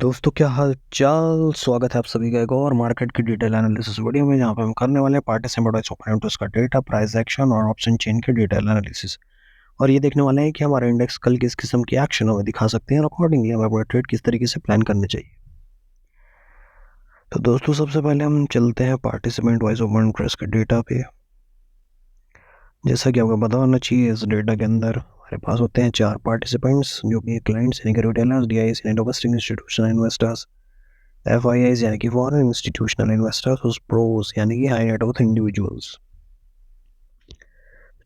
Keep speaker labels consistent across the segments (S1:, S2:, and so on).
S1: दोस्तों क्या हाल चाल। स्वागत है आप सभी का एक और मार्केट की डिटेल एनालिसिस वीडियो में, जहां पे हम करने वाले हैं पार्टिसिपेंट वाइज ओपन का डेटा, प्राइस एक्शन और ऑप्शन चेन के डिटेल एनालिसिस। और ये देखने वाले हैं कि हमारा इंडेक्स कल किस किस्म की एक्शन हमें दिखा सकते हैं और अकॉर्डिंगली हमें अपना ट्रेड किस तरीके से प्लान करने चाहिए। तो दोस्तों सबसे पहले हम चलते हैं पार्टिसिपेंट वाइज ओपन इंटरेस्ट के डेटा पे। जैसा कि आपको पता होना चाहिए, इस डेटा के अंदर हमारे पास होते हैं 4 पार्टिसिपेंट्स, जो कि क्लाइंट्स यानी कि रिटेलर्स, डीआईएस यानी डोमेस्टिक इंस्टीट्यूशनल इन्वेस्टर्स, FIIs यानी कि फॉरेन इंस्टीट्यूशनल इन्वेस्टर्स, प्रोस यानी कि हाई नेट वर्थ इंडिविजुअल्स।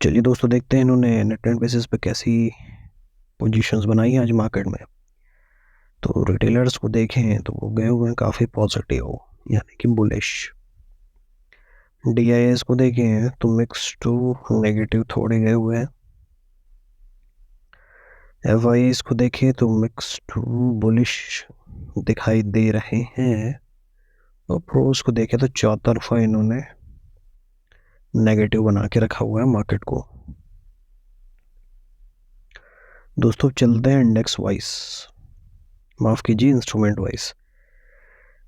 S1: चलिए दोस्तों देखते हैं इन्होंने नेट ट्रेंड बेसिस पे कैसी पोजीशंस बनाई है आज मार्केट में। तो रिटेलर्स को देखें तो वो गए हुए हैं काफ़ी पॉजिटिव यानी कि बुलिश। DIS को देखें तो मिक्स टू नेगेटिव थोड़े गए हुए हैं। FIIs को देखें तो मिक्स टू बुलिश दिखाई दे रहे हैं। और प्रोस को देखें तो चौतरफा इन्होंने नेगेटिव बना के रखा हुआ है मार्केट को। दोस्तों चलते हैं इंडेक्स वाइज, माफ़ कीजिए इंस्ट्रूमेंट वाइज,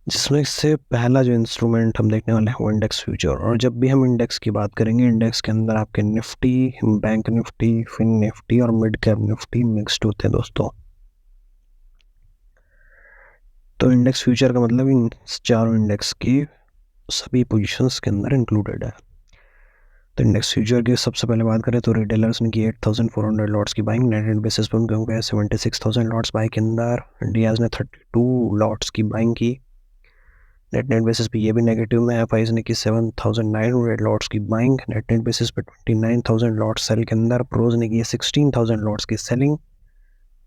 S1: जिसमें से पहला जो इंस्ट्रूमेंट हम देखने वाले हैं वो इंडेक्स फ्यूचर। और जब भी हम इंडेक्स की बात करेंगे, इंडेक्स के अंदर आपके Nifty, bank Nifty, fin Nifty और मिड कैप निफ्टी मिक्स्ड होते हैं दोस्तों। तो इंडेक्स फ्यूचर का मतलब इन चारों इंडेक्स की सभी पोजीशंस के अंदर इंक्लूडेड है। तो इंडेक्स फ्यूचर की सबसे पहले बात करें तो रिटेलर्स ने की 8400 लॉट्स की बाइंग, नेट रेट बेसिस पर उनके हो गए 76000 लॉट्स बाई के अंदर। डीआईएस ने 32 लॉट्स की बाइंग की, नेट बेसिस पे ये भी नेगेटिव में। एफआईज ने की 7900 लॉट्स की बाइंग, नेट बेसिस पे 29000 लॉट्स सेल के अंदर। प्रोज ने की 16000 लॉट्स की सेलिंग।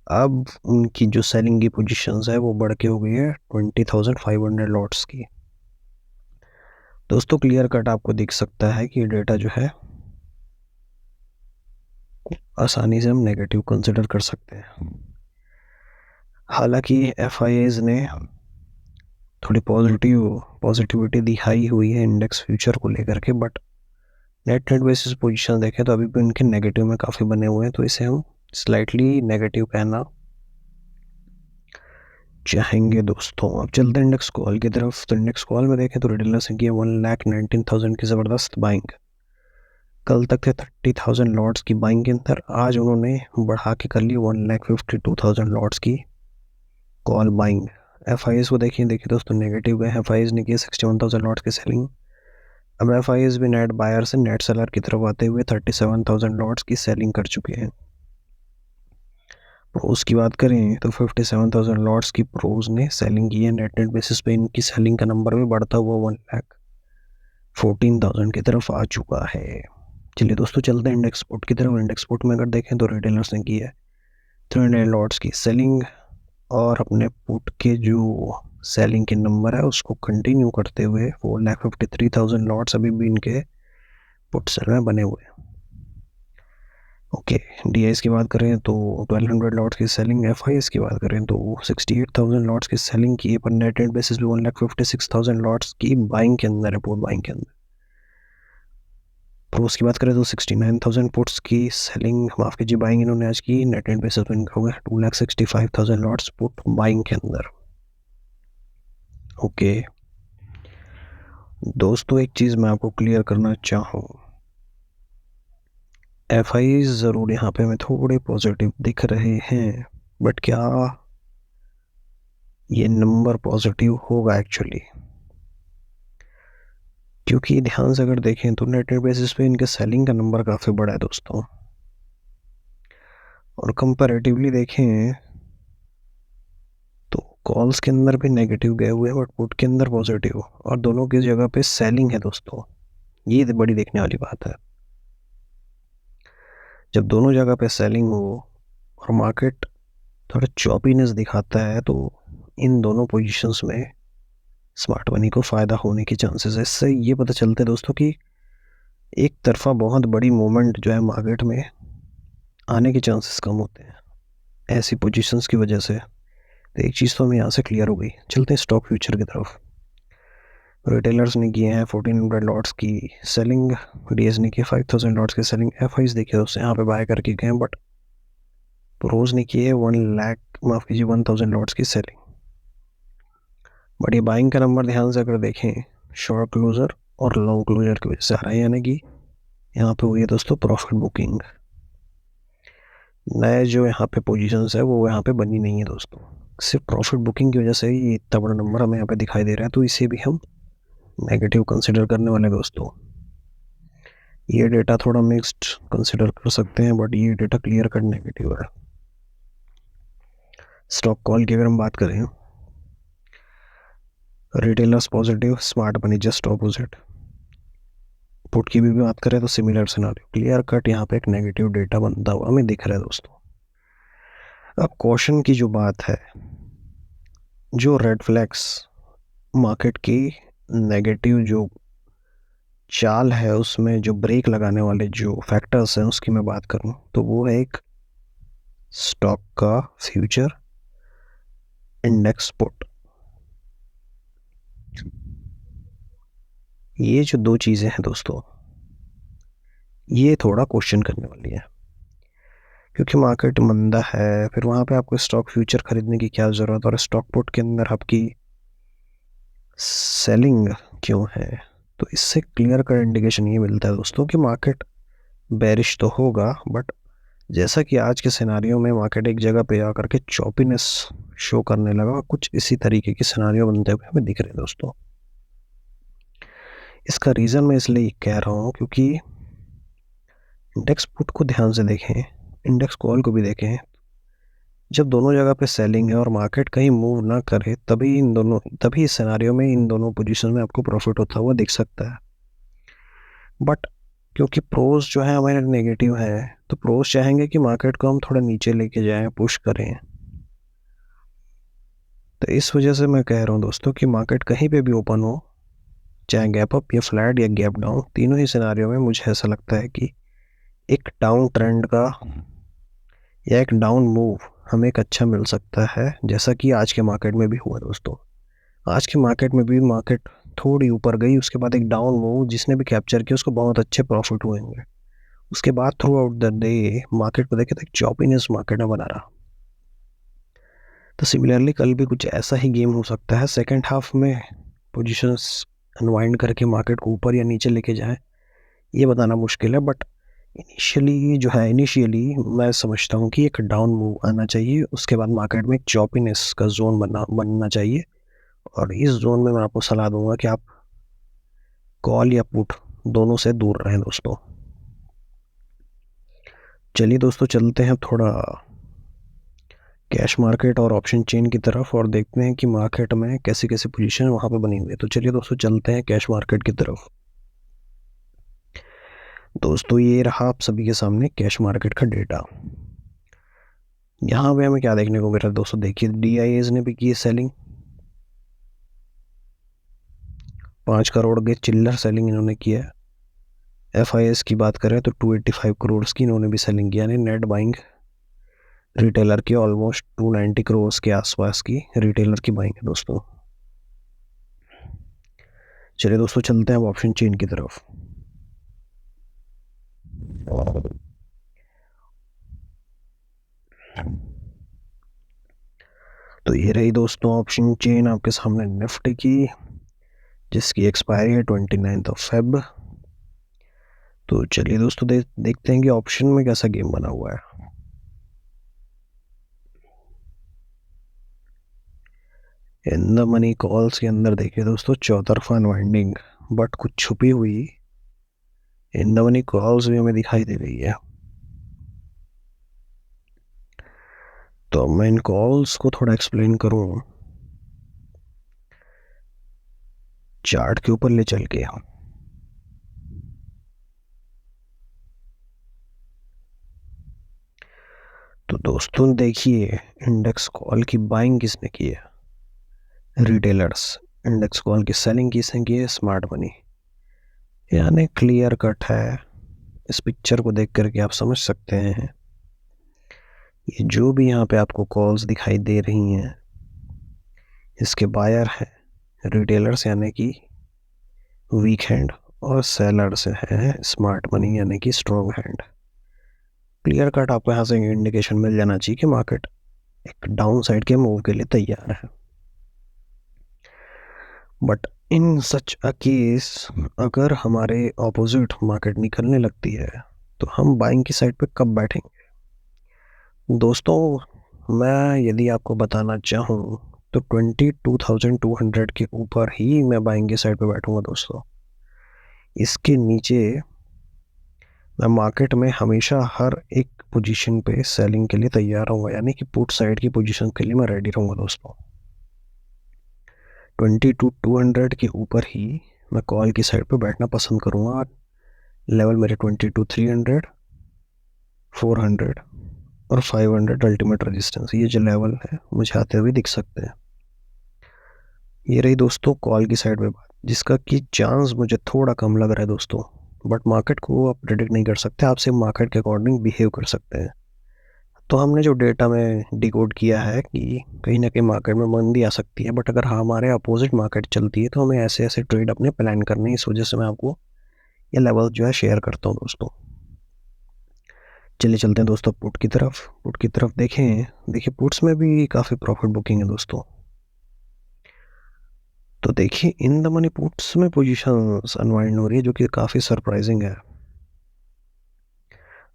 S1: अब उनकी जो सेलिंग की पोजीशंस है वो बढ़ के हो गई है 20500 लॉट्स की। दोस्तों क्लियर कट आपको दिख सकता है कि डेटा जो है आसानी से हम नेगेटिव कंसिडर कर सकते हैं। हालांकि एफआईएज ने थोड़ी पॉजिटिविटी दिखाई हुई है इंडेक्स फ्यूचर को लेकर के, बट नेट बेसिस पोजीशन देखें तो अभी भी उनके नेगेटिव में काफ़ी बने हुए हैं। तो इसे हम स्लाइटली नेगेटिव कहना चाहेंगे दोस्तों। अब चलते हैं इंडेक्स कॉल की तरफ। तो इंडेक्स कॉल में देखें तो रिटेलर्स ने किया 1,19,000 की ज़बरदस्त बाइंग। कल तक थे 30,000 लॉट्स की बाइंग के अंदर, आज उन्होंने बढ़ा के कर ली 1,52,000 लॉट्स की कॉल बाइंग। एफआईएस को देखिए दोस्तों नेगेटिव गए। एफआईएस ने किया 61,000 लॉट्स की सेलिंग। अब एफआईएस भी नेट बायर से नेट सेलर की तरफ आते हुए 37,000 लॉट्स की सेलिंग कर चुके हैं। प्रोज की बात करें तो 57,000 लॉट्स की प्रोज ने सेलिंग की है। नेट बेसिस पे इनकी सेलिंग का नंबर भी बढ़ता हुआ 1,14,000 की तरफ आ चुका है। चलिए दोस्तों चलते हैं इंडेक्स पोर्ट की तरफ। इंडेक्स पोर्ट में अगर देखें तो रिटेलर्स ने की है 300 लॉट्स की सेलिंग, और अपने पुट के जो सेलिंग के नंबर है उसको कंटिन्यू करते हुए 4,53,000 लॉट्स अभी भी इनके पुट सेल में बने हुए हैं। ओके, डीआईएस की बात करें तो 1200 लॉट्स की सेलिंग। एफआईएस की बात करें तो 68,000 लॉट्स की सेलिंग की, पर नेट रेट बेसिस पे 1,56,000 लॉट्स की बाइंग के अंदर है, पुट बाइंग के अंदर। प्रोस की बात करें तो 69,000 पुट्स की सेलिंग, माफ़ कीजिए बाइंग इन्होंने आज की। नेट रेट बेसिस पे इनका हो गया 2,65,000 लॉट्स पुट बाइंग के अंदर। ओके दोस्तों, एक चीज़ मैं आपको क्लियर करना चाहूँ, एफआई ज़रूर यहाँ पे हमें थोड़े पॉजिटिव दिख रहे हैं, बट क्या ये नंबर पॉजिटिव होगा एक्चुअली? क्योंकि ध्यान से अगर देखें तो नेट बेसिस पे इनके सेलिंग का नंबर काफ़ी बड़ा है दोस्तों, और कंपैरेटिवली देखें तो कॉल्स के अंदर भी नेगेटिव गए हुए हैं बट पुट के अंदर पॉजिटिव, और दोनों की जगह पे सेलिंग है दोस्तों। ये बड़ी देखने वाली बात है। जब दोनों जगह पे सेलिंग हो और मार्केट थोड़ा चॉपीनेस दिखाता है, तो इन दोनों पोजीशंस में स्मार्ट मनी को फ़ायदा होने की चांसेस है। इससे ये पता चलता है दोस्तों कि एक तरफा बहुत बड़ी मूवमेंट जो है मार्केट में आने के चांसेस कम होते हैं ऐसी पोजीशंस की वजह से। तो एक चीज़ तो हमें यहाँ से क्लियर हो गई। चलते हैं स्टॉक फ्यूचर की तरफ। रिटेलर्स ने किए हैं 1400 लॉट्स की सेलिंग, डीएस ने किए 5000 लॉट्स की सेलिंग। एफआईज देखिए दोस्तों यहाँ पे बाय करके गए, बट प्रोज ने किए 1 लाख, माफ़ कीजिए 1000 लॉट्स की सेलिंग। बट ये बाइंग का नंबर ध्यान से अगर देखें शॉर्ट क्लोजर और लॉन्ग क्लोजर की वजह से आ रहा है, यानी कि यहाँ पे हुई है दोस्तों प्रॉफिट बुकिंग। नए जो यहाँ पे पोजीशंस है वो यहाँ पे बनी नहीं है दोस्तों, सिर्फ प्रॉफिट बुकिंग की वजह से ही इतना बड़ा नंबर हमें यहाँ पे दिखाई दे रहा है, तो इसे भी हम नेगेटिव कंसिडर करने वाले दोस्तों। ये डेटा थोड़ा मिक्स्ड कंसिडर कर सकते हैं, बट ये डेटा क्लियर कट नेगेटिव है। स्टॉक कॉल की अगर हम बात करें, retailers positive, smart money just opposite. Put की भी बात करें तो सिमिलर सिनारियो, क्लियर कट यहाँ पे एक नेगेटिव डेटा बनता हुआ हमें दिख रहा है दोस्तों। अब क्वेश्चन की जो बात है, जो रेड फ्लैग्स मार्केट की नेगेटिव जो चाल है उसमें जो ब्रेक लगाने वाले जो फैक्टर्स हैं उसकी मैं बात करूं तो वो है एक स्टॉक का फ्यूचर, इंडेक्स पुट। ये जो दो चीज़ें हैं दोस्तों, ये थोड़ा क्वेश्चन करने वाली है, क्योंकि मार्केट मंदा है, फिर वहाँ पे आपको स्टॉक फ्यूचर खरीदने की क्या ज़रूरत, और स्टॉक पुट के अंदर आपकी सेलिंग क्यों है। तो इससे क्लियर कट इंडिकेशन ये मिलता है दोस्तों कि मार्केट बेरिश तो होगा, बट जैसा कि आज के सिनारियो में मार्केट एक जगह पे आकर के चॉपीनेस शो करने लगा, कुछ इसी तरीके की सिनारियो बनते हुए हमें दिख रहे हैं दोस्तों। इसका रीज़न मैं इसलिए कह रहा हूँ क्योंकि इंडेक्स पुट को ध्यान से देखें, इंडेक्स कॉल को भी देखें, जब दोनों जगह पे सेलिंग है और मार्केट कहीं मूव ना करे तभी इस सिनारियो में इन दोनों पोजीशन में आपको प्रॉफिट होता हुआ दिख सकता है। बट क्योंकि प्रोज जो है हमारे नेगेटिव है, तो प्रोज चाहेंगे कि मार्केट को हम थोड़ा नीचे लेके जाएं, पुश करें। तो इस वजह से मैं कह रहा हूँ दोस्तों कि मार्केट कहीं पे भी ओपन हो, चाहे गैप अप या फ्लैट या गैप डाउन, तीनों ही सिनारियो में मुझे ऐसा लगता है कि एक डाउन ट्रेंड का या एक डाउन मूव हमें एक अच्छा मिल सकता है, जैसा कि आज के मार्केट में भी हुआ दोस्तों। आज के मार्केट में भी मार्केट थोड़ी ऊपर गई, उसके बाद एक डाउन मूव जिसने भी कैप्चर किया उसको बहुत अच्छे प्रॉफिट हुए होंगे। उसके बाद through out the day market को देखे तो एक चॉपीनेस मार्केट में बना रहा। तो सिमिलरली कल भी कुछ ऐसा ही गेम हो सकता है, सेकेंड हाफ में पोजीशंस अनवाइंड करके मार्केट को ऊपर या नीचे लेके जाए ये बताना मुश्किल है, बट इनिशियली मैं समझता हूँ कि एक डाउन मूव आना चाहिए, उसके बाद मार्केट में एक चॉपीनेस का जोन बनना चाहिए। और इस जोन में मैं आपको सलाह दूंगा कि आप कॉल या पुट दोनों से दूर रहें दोस्तों। चलिए दोस्तों, चलते हैं थोड़ा कैश मार्केट और ऑप्शन चेन की तरफ और देखते हैं कि मार्केट में कैसी कैसी पोजीशन वहाँ पे बनी हुई है। तो चलिए दोस्तों, चलते हैं कैश मार्केट की तरफ। दोस्तों ये रहा आप सभी के सामने कैश मार्केट का डेटा। यहाँ पे हमें क्या देखने को मिल रहा है दोस्तों, देखिए DIAs ने भी की है सेलिंग, 5 करोड़ के चिल्लर सेलिंग इन्होंने किया है। FIS की बात करें तो 285 करोड़ की इन्होंने भी सेलिंग किया, यानी नेट बाइंग रिटेलर की ऑलमोस्ट 290 करोड़ के आसपास की रिटेलर की बाइंग है दोस्तों। चलिए दोस्तों, चलते हैं अब ऑप्शन चेन की तरफ। तो ये रही दोस्तों ऑप्शन चेन आपके सामने निफ्टी की, जिसकी एक्सपायरी है 29 Feb। तो चलिए दोस्तों देखते हैं कि ऑप्शन में कैसा गेम बना हुआ है। इन द मनी कॉल्स के अंदर देखिए दोस्तों चौतरफा अनवाइंडिंग, बट कुछ छुपी हुई इन द मनी कॉल्स भी हमें दिखाई दे रही है। तो मैं इन कॉल्स को थोड़ा एक्सप्लेन करूं चार्ट के ऊपर ले चल के। तो दोस्तों देखिए, इंडेक्स कॉल की बाइंग किसने की है, रिटेलर्स। इंडेक्स कॉल की सेलिंग किसने की है, स्मार्ट मनी। यानी क्लियर कट है, इस पिक्चर को देख करके आप समझ सकते हैं ये जो भी यहाँ पे आपको कॉल्स दिखाई दे रही हैं इसके बायर है रिटेलर्स यानी कि वीक हैंड, और सेलर्स है स्मार्ट मनी यानी कि स्ट्रॉन्ग हैंड। क्लियर कट आपको यहाँ से इंडिकेशन मिल जाना चाहिए कि मार्केट एक डाउन साइड के मूव के लिए तैयार है। But in such a case अगर हमारे ऑपोजिट मार्केट निकलने लगती है तो हम बाइंग की साइड पे कब बैठेंगे? दोस्तों, मैं यदि आपको बताना चाहूँ तो 22,200 के ऊपर ही मैं बाइंग की साइड पे बैठूंगा दोस्तों। इसके नीचे मैं मार्केट में हमेशा हर एक पोजीशन पे सेलिंग के लिए तैयार रहूँगा, यानी कि पुट साइड की पोजीशन के लिए मैं रेडी रहूँगा दोस्तों। 22,200 के ऊपर ही मैं कॉल की साइड पे बैठना पसंद करूँगा। लेवल मेरे 22,300, 400 और 500 अल्टीमेट रेजिस्टेंस, ये जो लेवल है मुझे आते हुए दिख सकते हैं। ये रही दोस्तों कॉल की साइड पे बात, जिसका कि चांस मुझे थोड़ा कम लग रहा है दोस्तों। बट मार्केट को आप प्रेडिक्ट नहीं कर सकते, आप सिर्फ मार्केट के अकॉर्डिंग बिहेव कर सकते हैं। तो हमने जो डेटा में डिकोड किया है कि कहीं ना कहीं मार्केट में मंदी आ सकती है, बट अगर हमारे अपोजिट मार्केट चलती है तो हमें ऐसे ऐसे ट्रेड अपने प्लान करने हैं। इस वजह से मैं आपको ये लेवल जो है शेयर करता हूँ दोस्तों। चलिए चलते हैं दोस्तों पुट की तरफ देखें। देखिए पुट्स में भी काफ़ी प्रॉफिट बुकिंग है दोस्तों। तो देखिए इन द मनी पुट्स में पोजीशंस अनवाइंड हो रही है, जो कि काफ़ी सरप्राइजिंग है।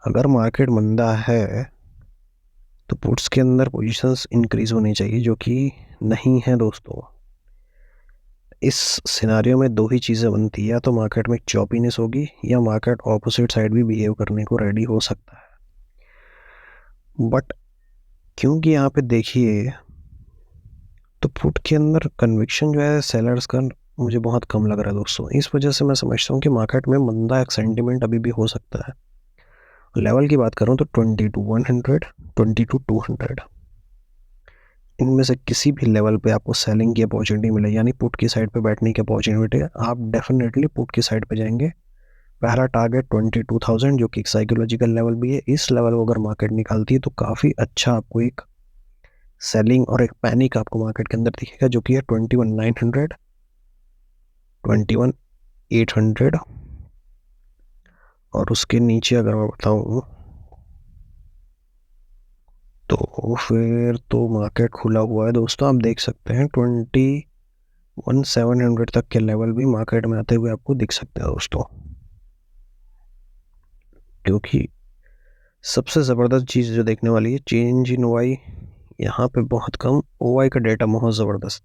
S1: अगर मार्केट मंदा है तो पुट्स के अंदर पोजीशंस इंक्रीज होनी चाहिए, जो कि नहीं है दोस्तों। इस सिनारियो में दो ही चीज़ें बनती है, या तो मार्केट में चॉपीनेस होगी या मार्केट ऑपोजिट साइड भी बिहेव करने को रेडी हो सकता है। बट क्योंकि यहाँ पे देखिए तो पुट के अंदर कन्विक्शन जो है सेलर्स का मुझे बहुत कम लग रहा है दोस्तों। इस वजह से मैं समझता हूँ कि मार्केट में मंदा एक सेंटिमेंट अभी भी हो सकता है। लेवल की बात करूँ तो 22,100, 22,200, इनमें से किसी भी लेवल पे आपको सेलिंग की अपॉर्चुनिटी मिले, यानी पुट की साइड पे बैठने की अपॉर्चुनिटी है, आप डेफिनेटली पुट की साइड पे जाएंगे। पहला टारगेट 22,000, जो कि एक साइकोलॉजिकल लेवल भी है। इस लेवल को अगर मार्केट निकालती है तो काफ़ी अच्छा आपको एक सेलिंग और एक पैनिक आपको मार्केट के अंदर दिखेगा, जो कि है 21,900, 21,800। और उसके नीचे अगर मैं बताऊँ तो फिर तो मार्केट खुला हुआ है दोस्तों। आप देख सकते हैं 21,700 तक के लेवल भी मार्केट में आते हुए आपको दिख सकते हैं दोस्तों। क्योंकि सबसे ज़बरदस्त चीज़ जो देखने वाली है, चेंज इन वाई यहाँ पे बहुत कम, ओ वाई का डेटा बहुत ज़बरदस्त।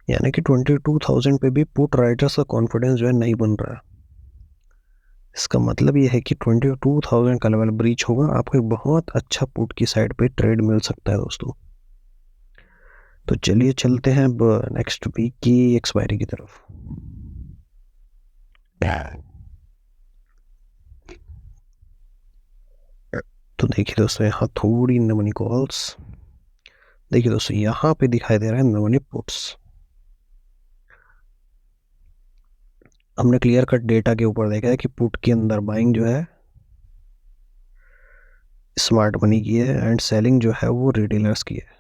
S1: यानी कि 22,000 पे भी पुट राइटर्स का कॉन्फिडेंस जो है नहीं बन रहा है। इसका मतलब ये है कि 22,000 का लेवल ब्रीच होगा, आपको एक बहुत अच्छा पुट की साइड पे ट्रेड मिल सकता है दोस्तों। तो चलिए चलते हैं नेक्स्ट वीक की एक्सपायरी की तरफ। तो देखिए दोस्तों यहाँ थोड़ी नमनी कॉल्स, देखिए दोस्तों यहाँ पे दिखाई दे रहा है नमनी पुट्स। हमने क्लियर कट डेटा के ऊपर देखा है कि पुट के अंदर बाइंग जो है स्मार्ट मनी की है एंड सेलिंग जो है वो रिटेलर्स की है।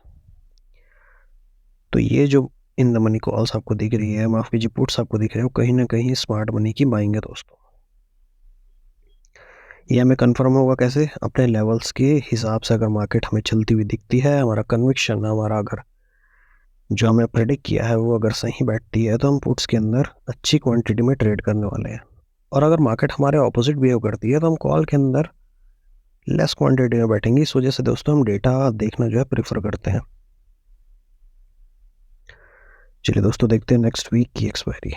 S1: तो ये जो इन द मनी कॉल्स आपको दिख रही है, माफ कीजिए पुट्स आपको दिख रहे हैं, वो कहीं ना कहीं स्मार्ट मनी की बाइंग है दोस्तों। ये हमें कंफर्म होगा कैसे? अपने लेवल्स के हिसाब से अगर मार्केट हमें चलती हुई दिखती है, हमारा कन्विक्शन, हमारा अगर जो हमें प्रेडिक्ट किया है वो अगर सही बैठती है, तो हम पुट्स के अंदर अच्छी क्वांटिटी में ट्रेड करने वाले हैं। और अगर मार्केट हमारे ऑपोजिट बिहेव करती है तो हम कॉल के अंदर लेस क्वांटिटी में बैठेंगे। इस वजह से दोस्तों हम डेटा देखना जो है प्रेफर करते हैं। चलिए दोस्तों देखते हैं नेक्स्ट वीक की एक्सपायरी,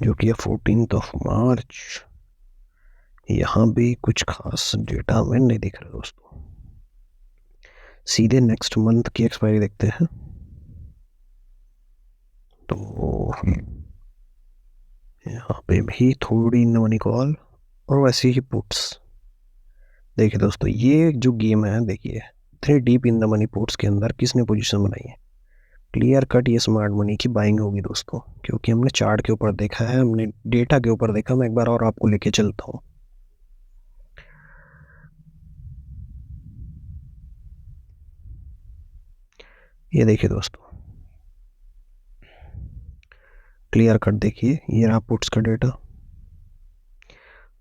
S1: जो कि है 14 मार्च। यहाँ भी कुछ खास डेटा हमें नहीं दिख रहा दोस्तों। सीधे नेक्स्ट मंथ की एक्सपायरी देखते हैं। तो यहाँ पे भी थोड़ी मनी कॉल और वैसे ही पुट्स। देखिए दोस्तों ये जो गेम है, देखिए इतने deep in the money puts के अंदर किसने पोजीशन बनाई है? क्लियर कट ये स्मार्ट मनी की बाइंग होगी दोस्तों, क्योंकि हमने चार्ट के ऊपर देखा है, हमने डेटा के ऊपर देखा। मैं एक बार और आपको लेके चलता हूँ। ये देखिए दोस्तों क्लियर कट, देखिए ये रहा पुट्स का डेटा।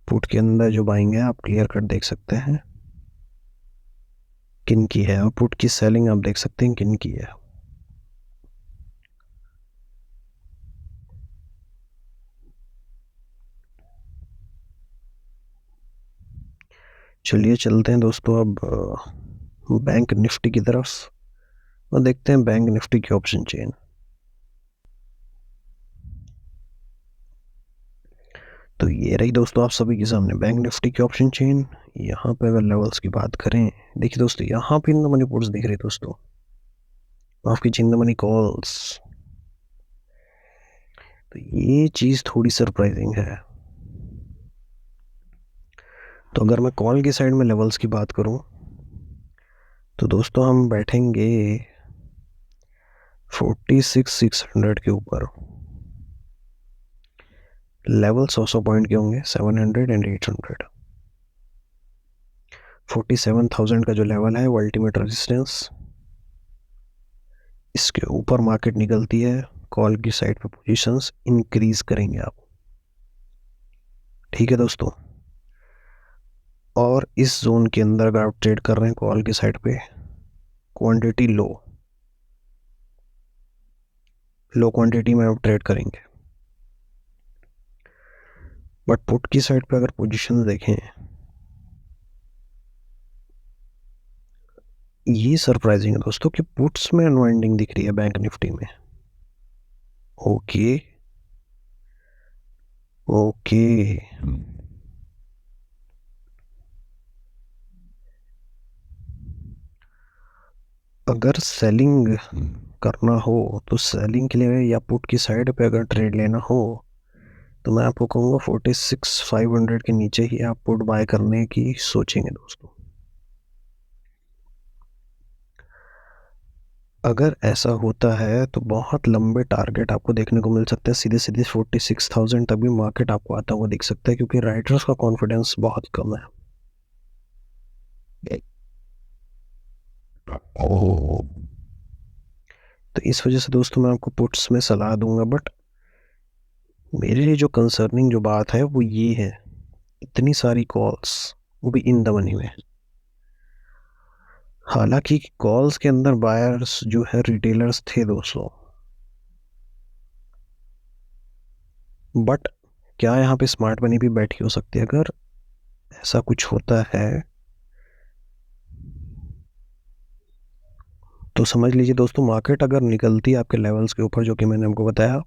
S1: पुट के अंदर जो बाइंग है आप क्लियर कट देख सकते हैं किन की है, और पुट की सेलिंग आप देख सकते हैं किन की है। चलिए चलते हैं दोस्तों अब बैंक निफ्टी की तरफ और देखते हैं बैंक निफ्टी की ऑप्शन चेन। तो ये रही दोस्तों आप सभी के सामने बैंक निफ्टी की ऑप्शन चेन। यहाँ पे अगर लेवल्स की बात करें, देखिए दोस्तों यहाँ पे इन द मनी पुट्स दिख रही है दोस्तों, आपकी इन द मनी कॉल्स। तो ये चीज़ थोड़ी सरप्राइजिंग है। तो अगर मैं कॉल की साइड में लेवल्स की बात करूं तो दोस्तों हम बैठेंगे 46,600 के ऊपर। लेवल 100 पॉइंट के होंगे, 700 एंड 800। 47,000 का जो लेवल है वो अल्टीमेट रेजिस्टेंस। इसके ऊपर मार्केट निकलती है, कॉल की साइड पे पोजीशंस इंक्रीज करेंगे आप। ठीक है दोस्तों, और इस जोन के अंदर अगर आप ट्रेड कर रहे हैं कॉल की साइड पे, क्वांटिटी लो क्वांटिटी में आप ट्रेड करेंगे। बट पुट की साइड पे अगर पोजीशन देखें, ये सरप्राइजिंग है दोस्तों कि पुट्स में अनवाइंडिंग दिख रही है बैंक निफ्टी में। ओके ओके, अगर सेलिंग करना हो तो सेलिंग के लिए या पुट की साइड पे अगर ट्रेड लेना हो तो मैं आपको कहूँगा 46,500 के नीचे ही आप पुट बाय करने की सोचेंगे दोस्तों। अगर ऐसा होता है तो बहुत लंबे टारगेट आपको देखने को मिल सकते हैं, सीधे सीधे 46,000 तक भी मार्केट आपको आता हुआ दिख सकता है, क्योंकि राइटर्स का कॉन्फिडेंस बहुत कम है। ओह, तो इस वजह से दोस्तों मैं आपको पुट्स में सलाह दूंगा। बट मेरे लिए जो कंसर्निंग जो बात है वो ये है, इतनी सारी कॉल्स, वो भी इन द मनी में। हालांकि कॉल्स के अंदर बायर्स जो है रिटेलर्स थे दोस्तों, बट क्या यहाँ पे स्मार्ट मनी भी बैठी हो सकती है? अगर ऐसा कुछ होता है तो समझ लीजिए दोस्तों, मार्केट अगर निकलती है आपके लेवल्स के ऊपर, जो कि मैंने आपको बताया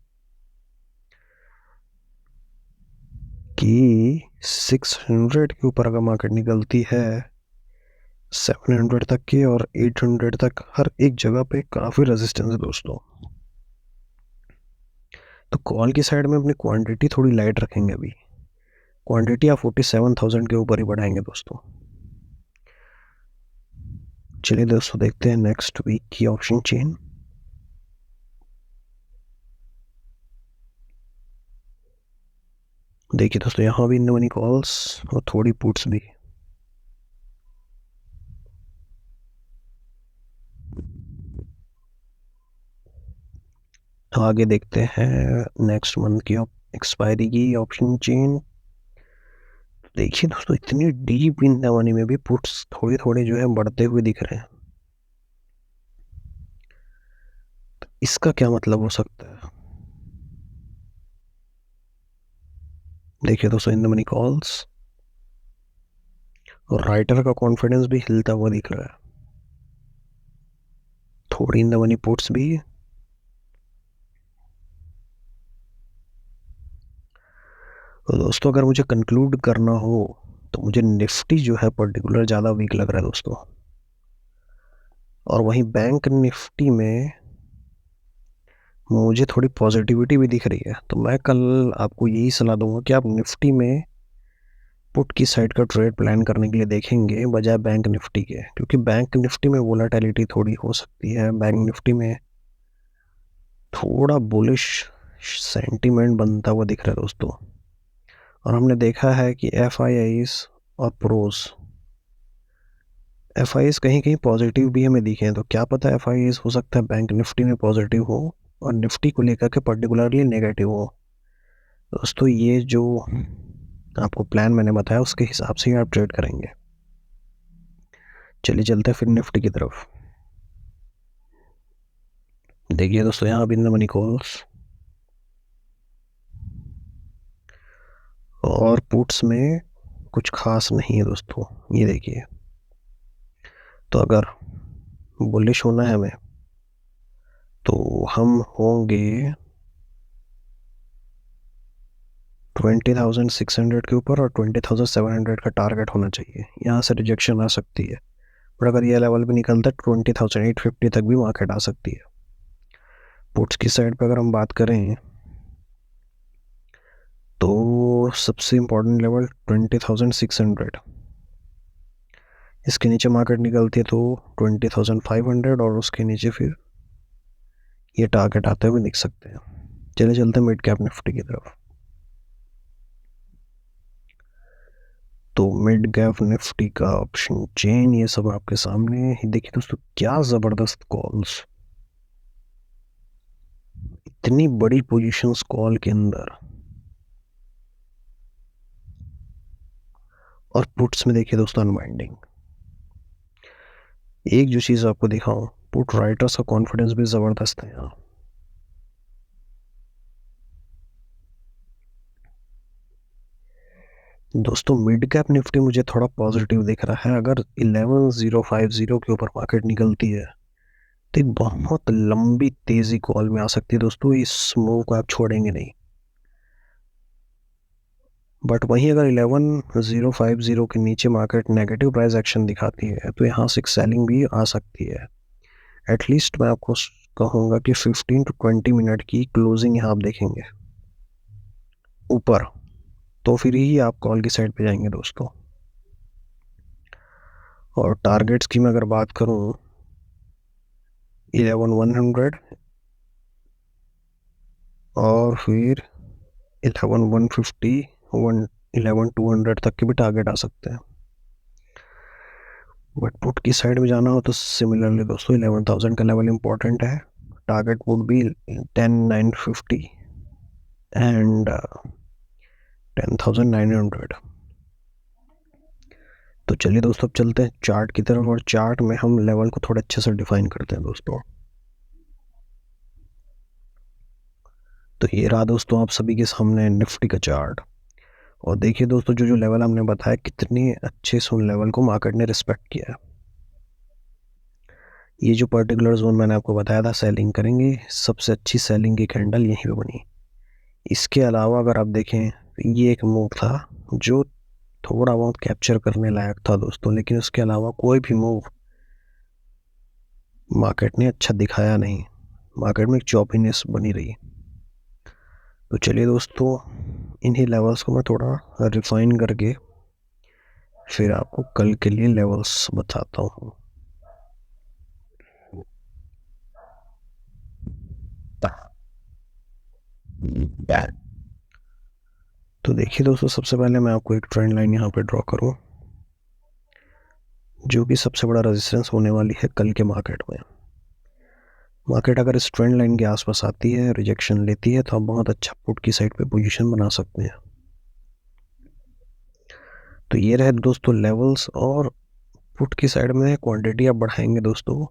S1: कि 600 के ऊपर अगर मार्केट निकलती है 700 तक की और 800 तक, हर एक जगह पे काफ़ी रेजिस्टेंस है दोस्तों। तो कॉल की साइड में अपनी क्वांटिटी थोड़ी लाइट रखेंगे। अभी क्वांटिटी आप 47,000 के ऊपर ही बढ़ाएंगे दोस्तों। चलिए दोस्तों देखते हैं नेक्स्ट वीक की ऑप्शन चेन। देखिए दोस्तों यहाँ भी इन मनी कॉल्स और थोड़ी पुट्स भी। आगे देखते हैं नेक्स्ट मंथ की एक्सपायरी की ऑप्शन चेन। देखिए दोस्तों इतनी डीप इन द मनी में भी पुट्स थोड़े थोड़े जो है बढ़ते हुए दिख रहे हैं। तो इसका क्या मतलब हो सकता है? देखिए दोस्तों इन द मनी कॉल्स और राइटर का कॉन्फिडेंस भी हिलता हुआ दिख रहा है, थोड़ी इन द मनी पुट्स भी। तो दोस्तों अगर मुझे कंक्लूड करना हो तो मुझे निफ्टी जो है पर्टिकुलर ज़्यादा वीक लग रहा है दोस्तों, और वहीं बैंक निफ्टी में मुझे थोड़ी पॉजिटिविटी भी दिख रही है। तो मैं कल आपको यही सलाह दूंगा कि आप निफ्टी में पुट की साइड का ट्रेड प्लान करने के लिए देखेंगे बजाय बैंक निफ्टी के, क्योंकि बैंक निफ्टी में वोलेटिलिटी थोड़ी हो सकती है। बैंक निफ्टी में थोड़ा बुलिश सेंटीमेंट बनता हुआ दिख रहा है दोस्तों, और हमने देखा है कि एफआईआईज और प्रोज, एफआईआईज कहीं कहीं पॉजिटिव भी हमें दिखे हैं। तो क्या पता एफआईआईज हो सकता है बैंक निफ्टी में पॉजिटिव हो और निफ्टी को लेकर के पर्टिकुलरली नेगेटिव हो। दोस्तों ये जो आपको प्लान मैंने बताया उसके हिसाब से ही आप ट्रेड करेंगे। चलिए चलते हैं फिर निफ्टी की तरफ। देखिए दोस्तों यहाँ भी मनी कॉल्स और पुट्स में कुछ खास नहीं है दोस्तों। ये देखिए, तो अगर बुलिश होना है हमें तो हम होंगे 20,600 के ऊपर, और 20,700 का टारगेट होना चाहिए। यहाँ से रिजेक्शन आ सकती है, पर अगर ये लेवल भी निकलता है 20,850 तक भी मार्केट आ सकती है। पुट्स की साइड पे अगर हम बात करें तो सबसे इम्पोर्टेंट लेवल 20,600, इसके नीचे मार्केट निकलती है तो 20,500, और उसके नीचे फिर ये टारगेट आते हुए दिख सकते हैं। चले चलते हैं मिड कैप निफ्टी की तरफ। तो मिड कैप निफ्टी का ऑप्शन चेन ये सब आपके सामने है। देखिए दोस्तों, क्या ज़बरदस्त कॉल्स, इतनी बड़ी पोजीशंस कॉल के अंदर। और पुट्स में देखिए दोस्तों, अनवाइंडिंग। एक जो चीज़ आपको दिखाऊं, पुट राइटर्स का कॉन्फिडेंस भी ज़बरदस्त है यहाँ। दोस्तों मिड कैप निफ्टी मुझे थोड़ा पॉजिटिव दिख रहा है। अगर 11,050 के ऊपर मार्केट निकलती है तो एक बहुत लंबी तेज़ी कॉल में आ सकती है दोस्तों। इस मूव को आप छोड़ेंगे नहीं। बट वहीं अगर 11,050 के नीचे मार्केट नेगेटिव प्राइस एक्शन दिखाती है तो यहाँ से एक सेलिंग भी आ सकती है। एटलीस्ट मैं आपको कहूँगा कि 15 to 20 मिनट की क्लोजिंग यहाँ आप देखेंगे ऊपर, तो फिर ही आप कॉल की साइड पे जाएंगे दोस्तों। और टारगेट्स की मैं अगर बात करूँ, 11,100 और फिर 11,150, 11,200 तक के भी टारगेट आ सकते हैं। बट पुट की साइड में जाना हो तो सिमिलरली दोस्तों 11,000 का लेवल इंपॉर्टेंट है। Target would be 10,950 and 10,900। तो चलिए दोस्तों, अब चलते हैं चार्ट की तरफ, और चार्ट में हम लेवल को थोड़ा अच्छे से डिफाइन करते हैं दोस्तों। तो ये रहा दोस्तों आप सभी के सामने निफ्टी का चार्ट। और देखिए दोस्तों, जो जो लेवल हमने बताया, कितने अच्छे से उन लेवल को मार्केट ने रिस्पेक्ट किया है। ये जो पर्टिकुलर जोन मैंने आपको बताया था सेलिंग करेंगे, सबसे अच्छी सेलिंग की कैंडल यहीं पे बनी। इसके अलावा अगर आप देखें तो ये एक मूव था जो थोड़ा बहुत कैप्चर करने लायक था दोस्तों, लेकिन उसके अलावा कोई भी मूव मार्केट ने अच्छा दिखाया नहीं। मार्केट में एक चॉपीनेस बनी रही। तो चलिए दोस्तों, इन्हीं लेवल्स को मैं थोड़ा रिफाइन करके फिर आपको कल के लिए लेवल्स बताता हूँ। तो देखिए दोस्तों, सबसे पहले मैं आपको एक ट्रेंड लाइन यहाँ पे ड्रॉ करूँ, जो कि सबसे बड़ा रेजिस्टेंस होने वाली है कल के मार्केट में। मार्केट अगर इस ट्रेंड लाइन के आसपास आती है, रिजेक्शन लेती है, तो आप बहुत अच्छा पुट की साइड पे पोजीशन बना सकते हैं। तो ये रहे दोस्तों लेवल्स, और पुट की साइड में क्वांटिटी आप बढ़ाएंगे दोस्तों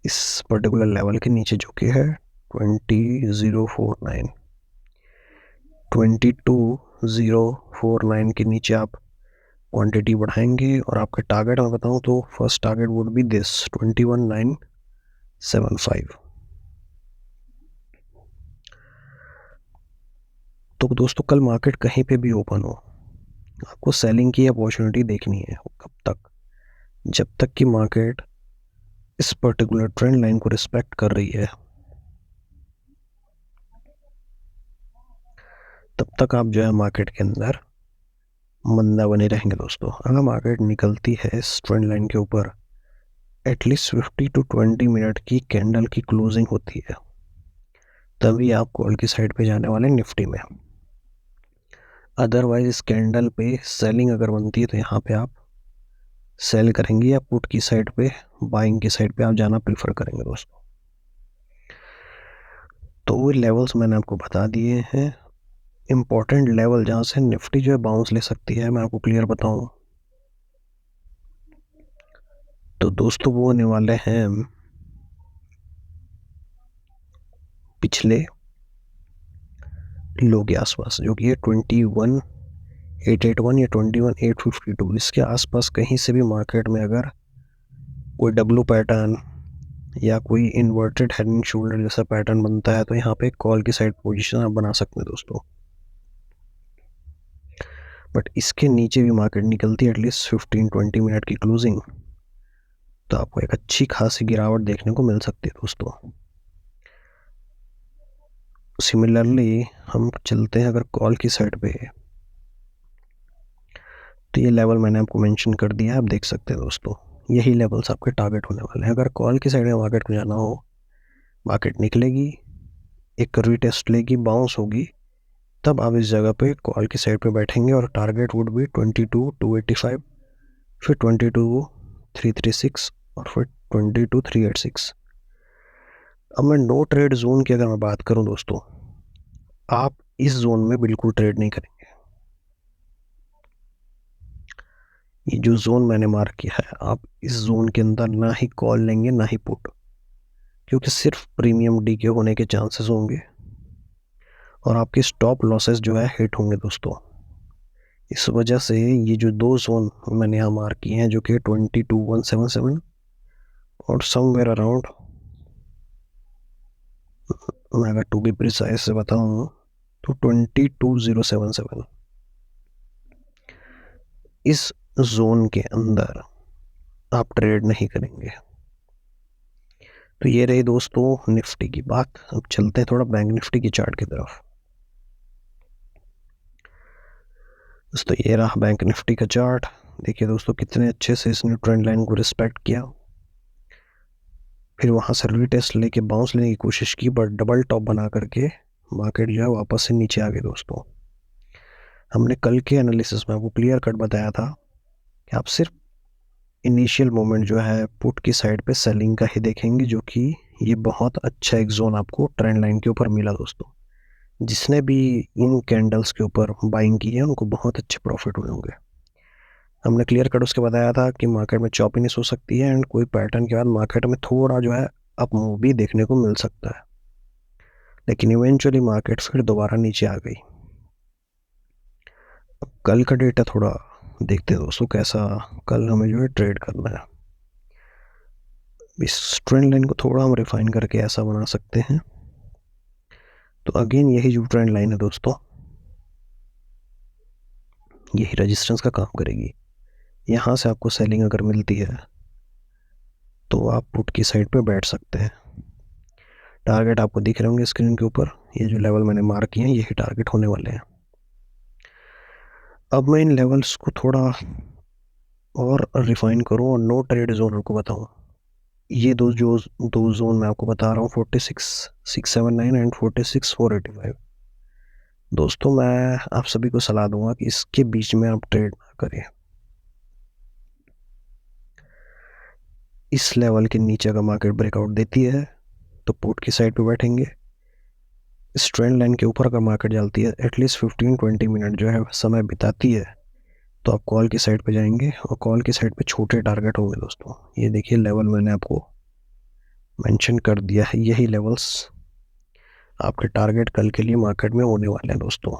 S1: इस पर्टिकुलर लेवल के नीचे, जो कि है 20,049, 22,049 के नीचे आप क्वांटिटी बढ़ाएंगे। और आपका टारगेट मैं बताऊं तो first target would be this 21,975। तो दोस्तों कल मार्केट कहीं पे भी ओपन हो, आपको सेलिंग की अपॉर्चुनिटी देखनी है। कब तक? जब तक कि मार्केट इस पर्टिकुलर ट्रेंड लाइन को रिस्पेक्ट कर रही है, तब तक आप जो है मार्केट के अंदर मंदा बने रहेंगे दोस्तों। अगर मार्केट निकलती है इस ट्रेंड लाइन के ऊपर, एटलीस्ट 50 to 20 मिनट की कैंडल की क्लोजिंग होती है, तभी आप कॉल की साइड पे जाने वाले निफ्टी में। अदरवाइज इस कैंडल पे सेलिंग अगर बनती है तो यहाँ पे आप सेल करेंगे, या पुट की साइड पे, बाइंग की साइड पे आप जाना प्रीफर करेंगे दोस्तों। तो वो लेवल्स मैंने आपको बता दिए हैं। इम्पोर्टेंट लेवल जहाँ से निफ्टी जो है बाउंस ले सकती है, मैं आपको क्लियर बताऊँ तो दोस्तों वो होने वाले हैं पिछले लो के आसपास, जो कि है 21,850 881 या 21,852 इसके आसपास कहीं से भी मार्केट में अगर कोई डब्लू पैटर्न या कोई इन्वर्टेड हेड एंड शोल्डर जैसा पैटर्न बनता है तो यहाँ पे कॉल की साइड पोजीशन आप बना सकते हैं दोस्तों। बट इसके नीचे भी मार्केट निकलती है एटलीस्ट 15-20 मिनट की क्लोजिंग, तो आपको एक अच्छी खासी गिरावट देखने को मिल सकती है दोस्तों। सिमिलरली हम चलते हैं अगर कॉल की साइड पे, तो ये लेवल मैंने आपको मेंशन कर दिया है, आप देख सकते हैं दोस्तों, यही लेवल्स आपके टारगेट होने वाले हैं। अगर कॉल की साइड में मार्केट को जाना हो, मार्केट निकलेगी, एक रीटेस्ट लेगी, बाउंस होगी, तब आप इस जगह पे कॉल की साइड पे बैठेंगे और टारगेट वुड भी 22,285, फिर 22,336 और फिर 22,386। अब मैं नो ट्रेड जोन की अगर मैं बात करूं दोस्तों, आप इस जोन में बिल्कुल ट्रेड नहीं करेंगे। ये जो जोन मैंने मार्क किया है, आप इस जोन के अंदर ना ही कॉल लेंगे ना ही पुट, क्योंकि सिर्फ प्रीमियम डी के होने के चांसेस होंगे और आपके स्टॉप लॉसेस जो है हिट होंगे दोस्तों। इस वजह से ये जो दो जोन मैंने यहाँ मार्क किए हैं, जो कि 22,177 और समवेयर अराउंड, मैं अगर टू बी प्रिसाइज से बताऊँ तो 22,077, इस जोन के अंदर आप ट्रेड नहीं करेंगे। तो ये रही दोस्तों निफ्टी की बात। अब चलते हैं थोड़ा बैंक निफ्टी की चार्ट की तरफ। दोस्तों ये रहा बैंक निफ्टी का चार्ट। देखिए दोस्तों कितने अच्छे से इसने ट्रेंड लाइन को रिस्पेक्ट किया, फिर वहाँ से रीटेस्ट लेके बाउंस लेने की कोशिश की, बट डबल टॉप बना करके मार्केट जो है वापस से नीचे आ गई दोस्तों। हमने कल के एनालिसिस में आपको क्लियर कट बताया था कि आप सिर्फ इनिशियल मोमेंट जो है पुट की साइड पे सेलिंग का ही देखेंगे, जो कि ये बहुत अच्छा एक जोन आपको ट्रेंड लाइन के ऊपर मिला दोस्तों। जिसने भी इन कैंडल्स के ऊपर बाइंग की है उनको बहुत अच्छे प्रॉफिट हुए होंगे। हमने क्लियर कट उसके बताया था कि मार्केट में चॉपीनेस हो सकती है एंड कोई पैटर्न के बाद मार्केट में थोड़ा जो है अप मूव भी देखने को मिल सकता है, लेकिन इवेंचुअली मार्केट फिर दोबारा नीचे आ गई। अब कल का डेटा थोड़ा देखते हैं दोस्तों, कैसा कल हमें जो है ट्रेड करना है। इस ट्रेंड लाइन को थोड़ा हम रिफाइन करके ऐसा बना सकते हैं। तो अगेन यही जो ट्रेंड लाइन है दोस्तों, यही रेजिस्टेंस का काम करेगी। यहाँ से आपको सेलिंग अगर मिलती है तो आप पुट की साइड पे बैठ सकते हैं। टारगेट आपको दिख रहे होंगे स्क्रीन के ऊपर, ये जो लेवल मैंने मार्क किए हैं यही टारगेट होने वाले हैं। अब मैं इन लेवल्स को थोड़ा और रिफाइन करूँ और नो ट्रेड जोन को बताऊँ। ये दो जोन मैं आपको बता रहा हूँ, 46,679 एंड 46,485। दोस्तों मैं आप सभी को सलाह दूंगा कि इसके बीच में आप ट्रेड ना करें। इस लेवल के नीचे अगर मार्केट ब्रेकआउट देती है तो पुट की साइड पे बैठेंगे। इस ट्रेंड लाइन के ऊपर अगर मार्केट चलती है, एटलीस्ट 15-20 मिनट जो है समय बिताती है, तो आप कॉल की साइड पे जाएंगे और कॉल की साइड पे छोटे टारगेट होंगे दोस्तों। ये देखिए लेवल मैंने आपको मेंशन कर दिया है, यही लेवल्स आपके टारगेट कल के लिए मार्केट में होने वाले हैं दोस्तों।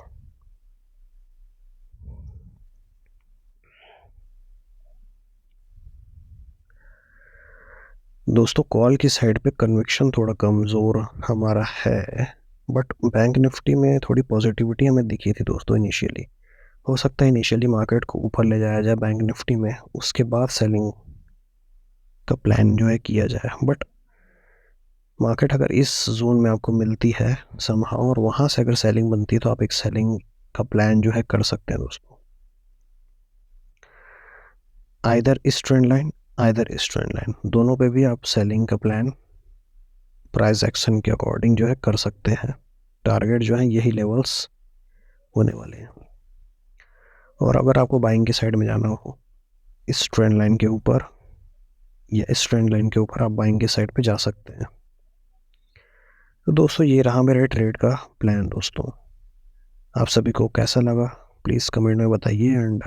S1: दोस्तों कॉल की साइड पे कन्विक्शन थोड़ा कमज़ोर हमारा है, बट बैंक निफ्टी में थोड़ी पॉजिटिविटी हमें दिखी थी दोस्तों इनिशियली। हो सकता है इनिशियली मार्केट को ऊपर ले जाया जाए बैंक निफ्टी में, उसके बाद सेलिंग का प्लान जो है किया जाए। बट मार्केट अगर इस जोन में आपको मिलती है समहाउ और वहाँ से अगर सेलिंग बनती है तो आप एक सेलिंग का प्लान जो है कर सकते हैं दोस्तों। आइदर इस ट्रेंड लाइन आइदर इस ट्रेंड लाइन, दोनों पे भी आप सेलिंग का प्लान प्राइस एक्शन के अकॉर्डिंग जो है कर सकते हैं। टारगेट जो है यही लेवल्स होने वाले हैं। और अगर आपको बाइंग की साइड में जाना हो इस ट्रेंड लाइन के ऊपर या इस ट्रेंड लाइन के ऊपर, आप बाइंग की साइड पे जा सकते हैं। तो दोस्तों ये रहा मेरे ट्रेड का प्लान दोस्तों। आप सभी को कैसा लगा प्लीज़ कमेंट में बताइए एंड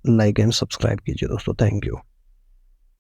S1: लाइक एंड सब्सक्राइब कीजिए दोस्तों। Thank you.